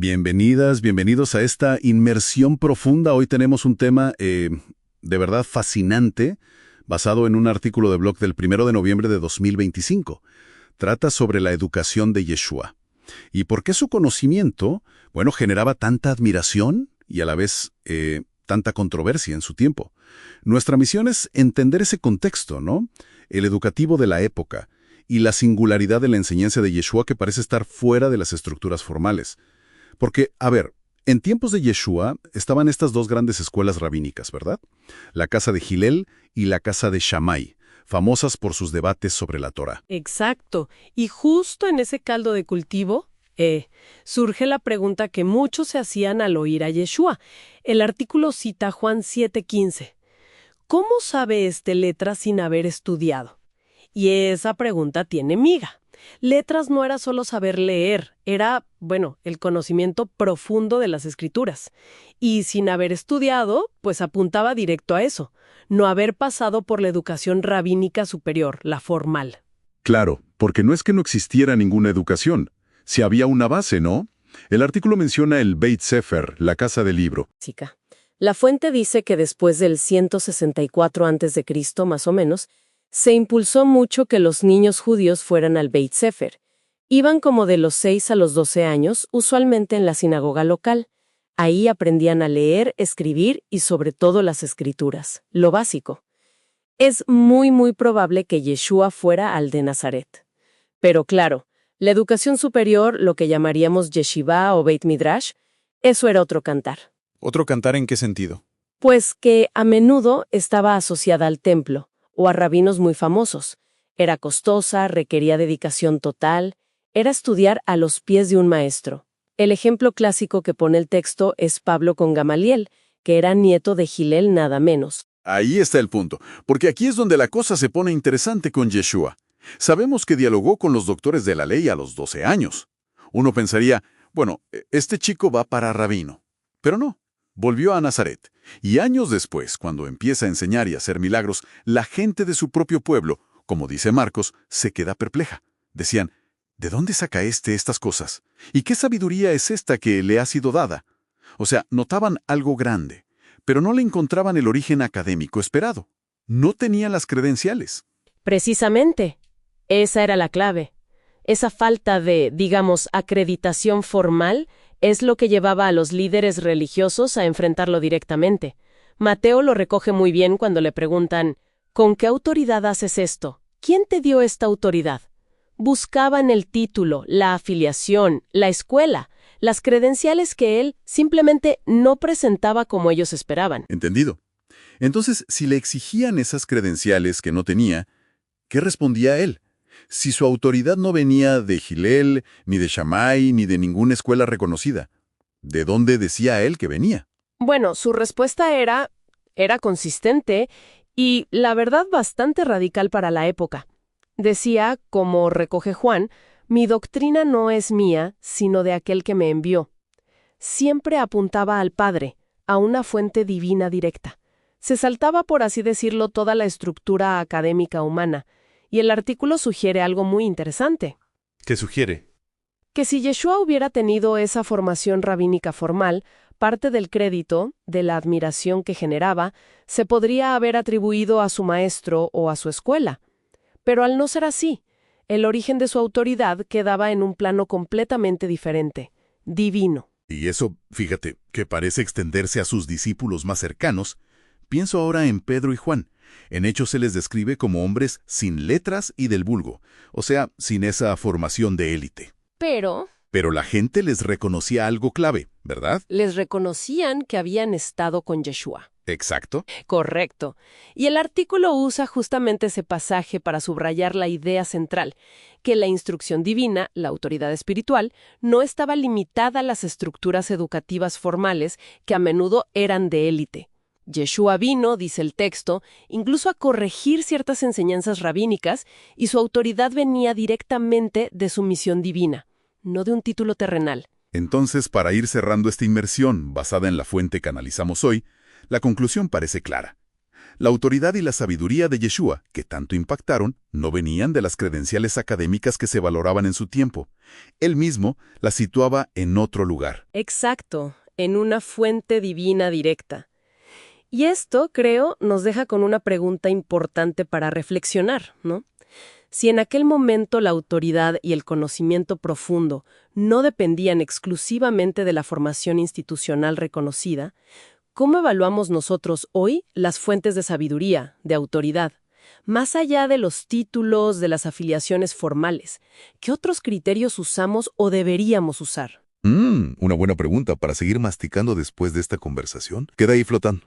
Bienvenidas, bienvenidos a esta inmersión profunda. Hoy tenemos un tema de verdad fascinante, basado en un artículo de blog del 1 de noviembre de 2025. Trata sobre la educación de Yeshua. ¿Y por qué su conocimiento, bueno, generaba tanta admiración y a la vez tanta controversia en su tiempo? Nuestra misión es entender ese contexto, ¿no? El educativo de la época y la singularidad de la enseñanza de Yeshua que parece estar fuera de las estructuras formales. Porque, a ver, en tiempos de Yeshua estaban estas dos grandes escuelas rabínicas, ¿verdad? La casa de Hillel y la casa de Shammai, famosas por sus debates sobre la Torá. Exacto. Y justo en ese caldo de cultivo, surge la pregunta que muchos se hacían al oír a Yeshua. El artículo cita Juan 7:15. ¿Cómo sabe este letras sin haber estudiado? Y esa pregunta tiene miga. Letras no era solo saber leer, era, el conocimiento profundo de las escrituras. Y sin haber estudiado, pues apuntaba directo a eso, no haber pasado por la educación rabínica superior, la formal. Claro, porque no es que no existiera ninguna educación. Si había una base, ¿no? El artículo menciona el Beit Sefer, la casa del libro. Chica. La fuente dice que después del 164 a.C., más o menos, se impulsó mucho que los niños judíos fueran al Beit Sefer. Iban como de los 6 a los 12 años, usualmente en la sinagoga local. Ahí aprendían a leer, escribir y sobre todo las escrituras, lo básico. Es muy probable que Yeshua fuera al de Nazaret. Pero claro, la educación superior, lo que llamaríamos yeshiva o Beit Midrash, eso era otro cantar. ¿Otro cantar en qué sentido? Pues que a menudo estaba asociada al templo o a rabinos muy famosos. Era costosa, requería dedicación total, era estudiar a los pies de un maestro. El ejemplo clásico que pone el texto es Pablo con Gamaliel, que era nieto de Hillel nada menos. Ahí está el punto, porque aquí es donde la cosa se pone interesante con Yeshua. Sabemos que dialogó con los doctores de la ley a los 12 años. Uno pensaría, este chico va para rabino. Pero no, volvió a Nazaret. Y años después, cuando empieza a enseñar y hacer milagros, la gente de su propio pueblo, como dice Marcos, se queda perpleja. Decían, ¿de dónde saca estas cosas? ¿Y qué sabiduría es esta que le ha sido dada? O sea, notaban algo grande, pero no le encontraban el origen académico esperado. No tenía las credenciales. Precisamente, esa era la clave. Esa falta de, acreditación formal es lo que llevaba a los líderes religiosos a enfrentarlo directamente. Mateo lo recoge muy bien cuando le preguntan, ¿con qué autoridad haces esto? ¿Quién te dio esta autoridad? Buscaban el título, la afiliación, la escuela, las credenciales que él simplemente no presentaba como ellos esperaban. Entendido. Entonces, si le exigían esas credenciales que no tenía, ¿qué respondía él? Si su autoridad no venía de Hillel, ni de Shammai, ni de ninguna escuela reconocida, ¿de dónde decía él que venía? Su respuesta era consistente y, la verdad, bastante radical para la época. Decía, como recoge Juan, mi doctrina no es mía, sino de aquel que me envió. Siempre apuntaba al Padre, a una fuente divina directa. Se saltaba, por así decirlo, toda la estructura académica humana. Y el artículo sugiere algo muy interesante. ¿Qué sugiere? Que si Yeshua hubiera tenido esa formación rabínica formal, parte del crédito, de la admiración que generaba, se podría haber atribuido a su maestro o a su escuela. Pero al no ser así, el origen de su autoridad quedaba en un plano completamente diferente, divino. Y eso, fíjate, que parece extenderse a sus discípulos más cercanos. Pienso ahora en Pedro y Juan. En Hechos se les describe como hombres sin letras y del vulgo, o sea, sin esa formación de élite. Pero la gente les reconocía algo clave, ¿verdad? les reconocían que habían estado con Yeshua. Exacto. Correcto. Y el artículo usa justamente ese pasaje para subrayar la idea central, que la instrucción divina, la autoridad espiritual, no estaba limitada a las estructuras educativas formales que a menudo eran de élite. Yeshua vino, dice el texto, incluso a corregir ciertas enseñanzas rabínicas, y su autoridad venía directamente de su misión divina, no de un título terrenal. Entonces, para ir cerrando esta inmersión basada en la fuente que analizamos hoy, la conclusión parece clara. La autoridad y la sabiduría de Yeshua, que tanto impactaron, no venían de las credenciales académicas que se valoraban en su tiempo. Él mismo las situaba en otro lugar. Exacto, en una fuente divina directa. Y esto, creo, nos deja con una pregunta importante para reflexionar, ¿no? Si en aquel momento la autoridad y el conocimiento profundo no dependían exclusivamente de la formación institucional reconocida, ¿cómo evaluamos nosotros hoy las fuentes de sabiduría, de autoridad? Más allá de los títulos, de las afiliaciones formales, ¿qué otros criterios usamos o deberíamos usar? Una buena pregunta para seguir masticando después de esta conversación. Queda ahí flotando.